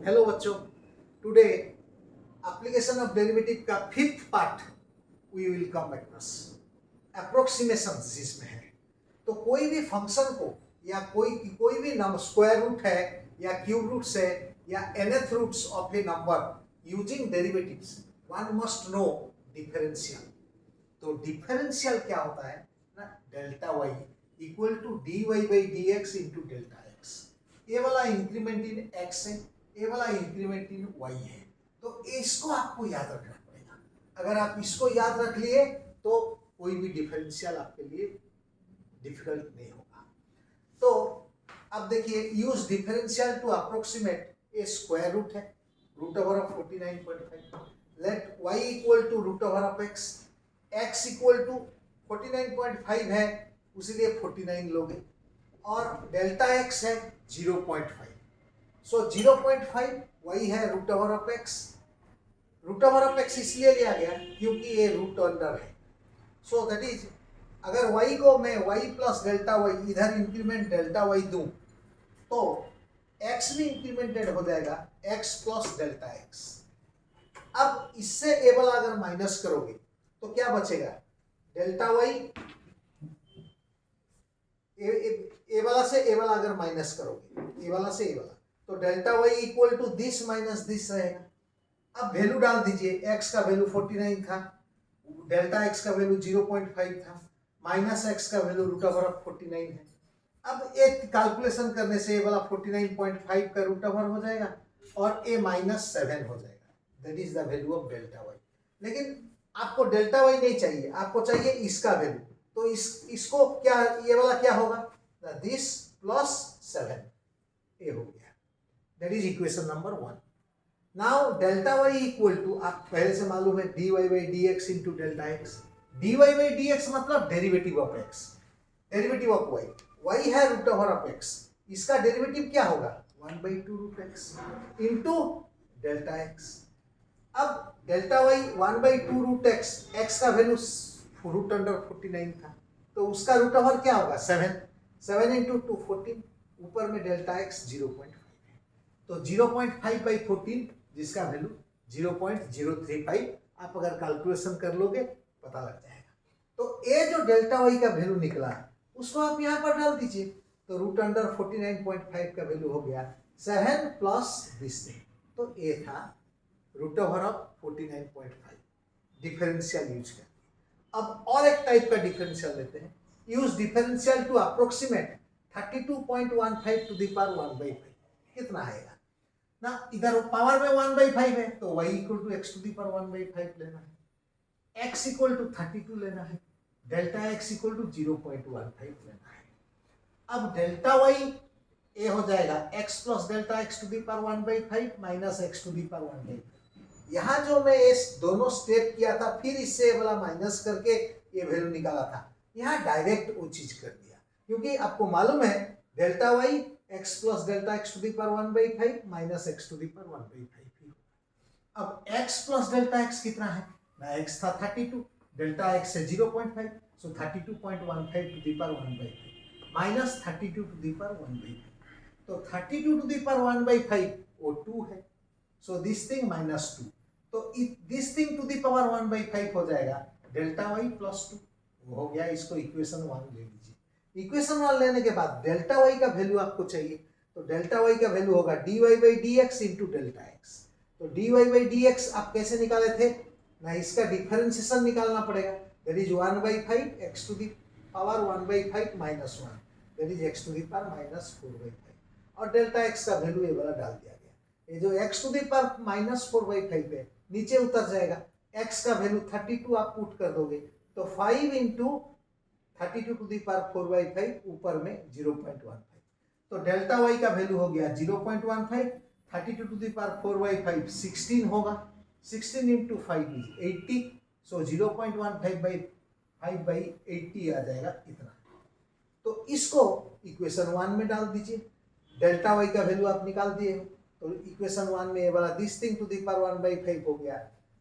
Hello बच्चों, today application of derivative का 5th part we will come across approximation जिसमें है। तो कोई भी फंक्शन को या कोई भी नंबर स्क्वायर रूट है या क्यूब रूट्स है या nth roots of a number using derivatives one must know differential. तो डिफरेंशियल क्या होता है ना, delta Y equal to D Y by D x into delta X. ये वाला इंक्रीमेंट इन एक्स है, ये वाला इंक्रीमेंट इन वाई है। तो इसको आपको याद रखना पड़ेगा। अगर आप इसको याद रख लिए तो कोई भी डिफरेंशियल आपके लिए डिफिकल्ट नहीं होगा। तो अब देखिए, use differential to approximate a square root है, root over of 49.5। Let y equal to root over of x, x equal to 49.5 है उसीलिए 49 लोगे, और डेल्टा x है 0.5। सो 0.5 y है root over of x। Root over of x इसलिए लिया गया क्योंकि ये रूट अंडर है। सो दैट इज, अगर y को मैं y प्लस डेल्टा y इधर इंक्रीमेंट डेल्टा y दूं तो x भी इंक्रीमेंटेड हो जाएगा x प्लस डेल्टा x। अब इससे ए वाला अगर माइनस करोगे तो क्या बचेगा, डेल्टा y। ए वाला से ए वाला अगर माइनस करोगे, ए वाला से ए वाला, तो delta y equal to this minus this रहेगा। अब वैल्यू डाल दीजिए, x का वैल्यू 49 था, डेल्टा x का वैल्यू 0.5 था, माइनस x का वैल्यू रूट ओवर ऑफ 49 है। अब एक कैलकुलेशन करने से ये वाला 49.5 का रूट ओवर हो जाएगा और a माइनस 7 हो जाएगा। That is the value of delta y। लेकिन आपको डेल्टा y नहीं चाहिए, आपको चाहिए इसका वैल्यू। तो इसको क्या, ये वाला क्या होगा, दिस प्लस 7 ए हो गया। That is equation number 1। Now delta y equal to, आप पहले से मालूम है, dy by D x into delta x. dy by D x मतलब derivative of x, derivative of y। y है रूट ओवर ऑफ x, इसका derivative क्या होगा, 1/2 root x into delta x. अब delta y 1/2 root x, x का value root under 49 था, तो उसका रूट ओवर क्या होगा, 7 इंटू 2 14, ऊपर में डेल्टा x 0.5 है। तो 0.5 बाई 14 जिसका वैल्यू 0.035, आप अगर कैलकुलेशन कर लोगे पता लग जाएगा। तो ये जो डेल्टा y का वैल्यू निकला उसको आप यहाँ पर डाल दीजिए, तो रूट अंडर 49.5 का वैल्यू हो गया 7 प्लस दिस थिंग। तो ये था root over of 49.5। Differential use करके अब और एक टाइप का डिफरेंशियल लेते हैं। Use differential to approximate 32.15 to the power 1/5। कितना आएगा ना, इधर पावर में 1/5 है तो y equal to x to the power 1/5 लेना है, x इक्वल टू 32 लेना है, डेल्टा x इक्वल टू 0.15 लेना है। अब डेल्टा y ये हो जाएगा x plus delta x to the power 1/5 minus x to the power 1/5। यहाँ जो मैं इस दोनों स्टेप किया था, फिर इससे वाला माइनस करके ये वैल्यू निकाला था, यहाँ डायरेक्ट वो चीज कर दिया, क्योंकि आपको मालूम है delta y x plus delta x to the power 1/5 minus x to the power 1/5। अब x प्लस डेल्टा x कितना है ना, x था 32, डेल्टा x है 0.5, so 32.15 to the power 1/5 minus 32 to the power 1/5। तो 32 टू द पावर 1/5 वो 2 है, so this thing minus 2। तो this thing to the power 1/5 हो जाएगा डेल्टा y प्लस 2, वो हो गया। इसको इक्वेशन 1 ले लीजिए। इक्वेशन 1 लेने के बाद डेल्टा y का वैल्यू आपको चाहिए, तो डेल्टा y का वैल्यू होगा dy by D x into delta x. तो dy बाई डी एक्स आप कैसे निकाले थे ना, इसका डिफरेंशिएशन निकालना पड़ेगा। That is 1/5 x to the power 1/5 minus 1, that is x to the power minus 4/5, और डेल्टा x का वैल्यू ये वाला डाल दिया गया। ये जो x to the power minus 4/5 है नीचे उतर जाएगा, x का वैल्यू 32 आप पुट कर दोगे तो 5 इंटू 32 टू द पावर 4/5 ऊपर में 0.15। तो डेल्टा y का वैल्यू हो गया 0.15, 32 टू द पावर 4/5 16 होगा, 16 इंटू 5 इज 80, सो 0.15 बाई 5/80 आ जाएगा इतना। तो इसको इक्वेशन 1 में डाल दीजिए, डेल्टा y का वैल्यू आप निकाल दिए हो, तो इक्वेशन 1 में ये वाला this thing to the power 1/5 हो गया,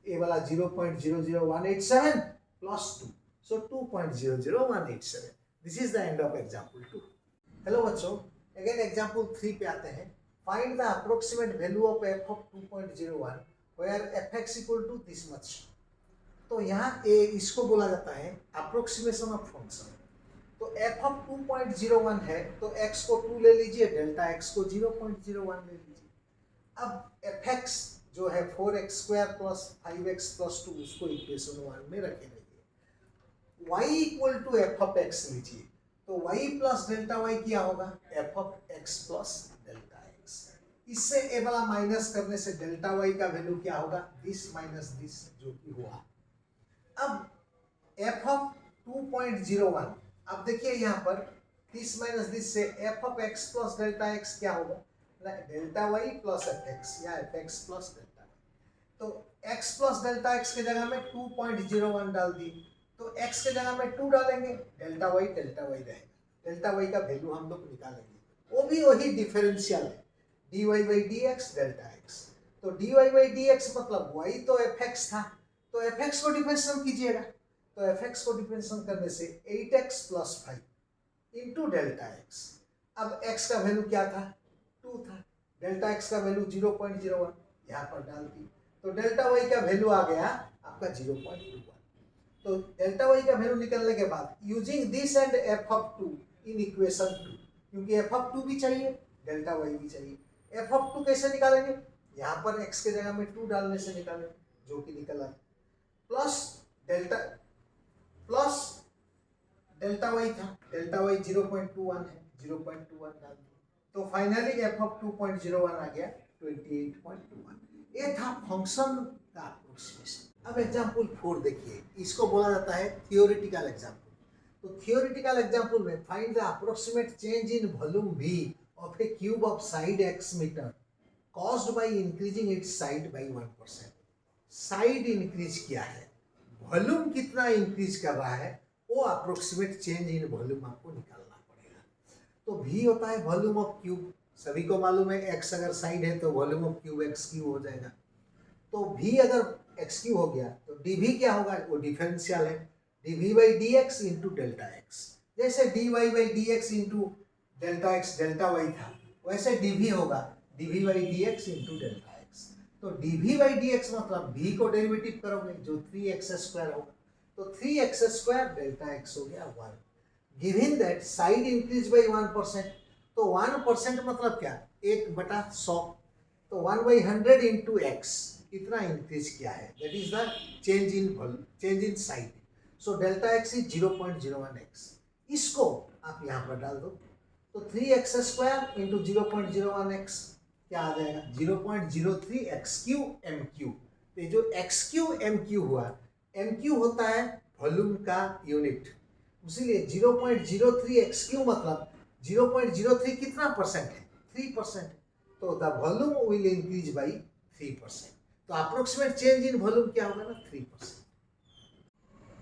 ये वाला 0.00187 plus 2, so 2.00187। This is the end of example 2। Hello बच्चों, अगेन एग्जांपल 3 पे आते हैं। Find the approximate value of f of 2.01 where fx equal to this much. तो यहाँ इसको बोला जाता है अप्रोक्सीमेशन ऑफ फंक्शन। तो f of 2.01 है तो x को 2 ले लीजिए, डेल्टा x को 0.01 ले लीजिए। अब fx जो है 4x² प्लस 5x प्लस 2 उसको इक्वेशन 1 में रखे रहिए। y equal to f of x लीजिए, तो y प्लस डेल्टा y क्या होगा, f of x plus delta x। इससे ए वाला माइनस करने से डेल्टा y का वैल्यू क्या होगा, दिस माइनस दिस, जो कि हुआ। अब f ऑफ 2.01, अब देखिए यहाँ पर दिस माइनस दिस से f of x plus delta x क्या होगा, डेल्टा y प्लस fx या fx प्लस डेल्टा y। तो x प्लस डेल्टा x के जगह में 2.01 डाल दी, तो x के जगह में 2 डालेंगे, डेल्टा y रहेगा। डेल्टा y का वैल्यू हम लोग निकालेंगे, वो भी वही डिफरेंशियल है, dy by dx delta x। तो dy बाई dx मतलब y तो fx था, तो fx को डिफरेंशिएट कीजिएगा, तो fx को डिफरेंशिएट करने से 8x plus 5 into delta x। अब x का वैल्यू क्या था, 2 था, डेल्टा x का वैल्यू 0.01 यहाँ पर डाल दी, तो डेल्टा y का वैल्यू आ गया आपका 0.21। तो डेल्टा y का वैल्यू निकलने के बाद using this and f of 2 in equation 2, क्योंकि f ऑफ 2 भी चाहिए, डेल्टा y भी चाहिए। f ऑफ 2 कैसे निकालेंगे, यहाँ पर x के जगह में 2 डालने से निकालेंगे, जो कि निकला, प्लस डेल्टा y था, डेल्टा y 0.21 है, 0.21 डाल दिया, तो फाइनली f ऑफ 2.01 आ गया 28.21। ये था फंक्शन का अप्रोक्सीमेशन। अब एग्जांपल 4 देखिए, इसको बोला जाता है थियोरेटिकल एग्जांपल। तो थियोरेटिकल एग्जांपल में find the approximate change in volume v of a cube of side x metre caused by increasing its side by 1%। Side increase किया है, वॉल्यूम कितना इंक्रीज कर रहा है, वो अप्रोक्सीमेट चेंज इन वॉल्यूम आपको निकालना पड़ेगा। तो v होता है वॉल्यूम ऑफ क्यूब, सभी को मालूम है x अगर साइड है तो volume of cube x cube हो जाएगा। तो v अगर x क्यूब हो गया तो dv क्या होगा, वो डिफरेंशियल है, dv by dx into delta x। जैसे dy by dx into delta x delta y था, वैसे dv होगा dv by dx into delta x। तो dv बाई dx मतलब v को डेरिवेटिव करोगे जो 3x² होगा, तो 3x² डेल्टा x हो गया 1। Given that side increase by 1%, तो 1% मतलब क्या, 1/100, तो 1/100 इंटू x इतना इंक्रीज किया है, that is the change in volume, change in side. So delta x is 0.01x। इसको आप यहाँ पर डाल दो, तो 3x² इंटू 0.01x क्या आ जाएगा, 0.03x³ m³। तो ये जो x³ m³ हुआ, m³ होता है वॉल्यूम का यूनिट, इसीलिए 0.03x³ मतलब 0.03 कितना परसेंट है, 3%। तो the volume will increase by 3%। तो अप्रोक्सीमेट चेंज इन वॉल्यूम क्या होगा ना, 3%।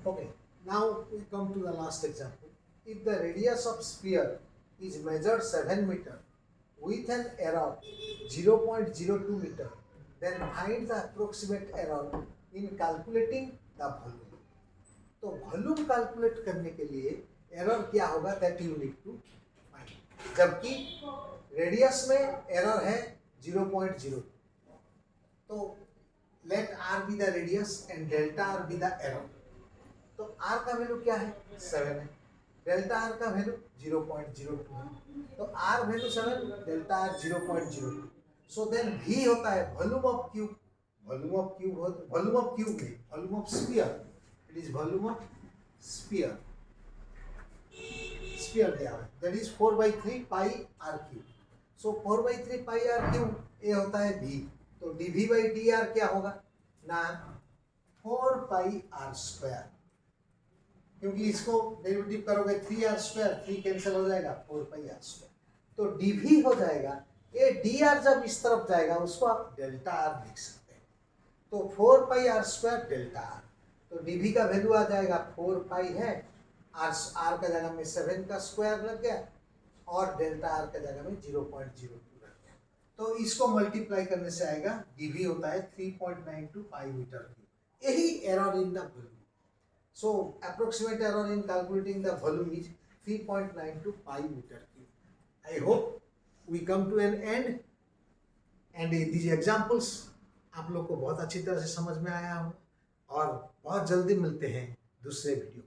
Okay, now we come to the last example. If the radius of sphere is measured 7 metre with an error 0.02 meter, then find the approximate error in calculating the volume। तो volume calculate करने के लिए error क्या होगा, that you need to find. जबकि radius में error है 0.02, तो let r be the radius and delta r be the error. तो r का वैल्यू क्या है, 7 है, डेल्टा r का वैल्यू 0.02 है, तो r value 7, delta r 0.02। So then v होता है volume of cube, volume of cube में volume of sphere, it is volume of sphere दिया है, that is 4/3 pi r³। So 4/3 pi r³ ये होता है v, तो dv बाई dr क्या होगा ना, 4 पाई r², क्योंकि इसको डेरिवेटिव करोगे 3r², 3 कैंसिल हो जाएगा, 4 पाई r²। तो dv हो जाएगा, ये dr जब इस तरफ जाएगा उसको आप डेल्टा r लिख सकते हैं, तो 4 पाई r² डेल्टा r। तो dv का वैल्यू आ जाएगा 4 पाई है, r का जगह में 7 का स्क्वायर लग गया, और डेल्टा r का जगह में 0.02 लग गया। तो इसको मल्टीप्लाई करने से आएगा, dv होता है 3.92 पाई मीटर क्यूब। यही error in the volume. So approximate error in calculating the volume is 3.92 pi meter cube. I hope we come to an end. And these examples आप लोग को बहुत अच्छी तरह से समझ में आया हो, और बहुत जल्दी मिलते हैं दूसरे वीडियो।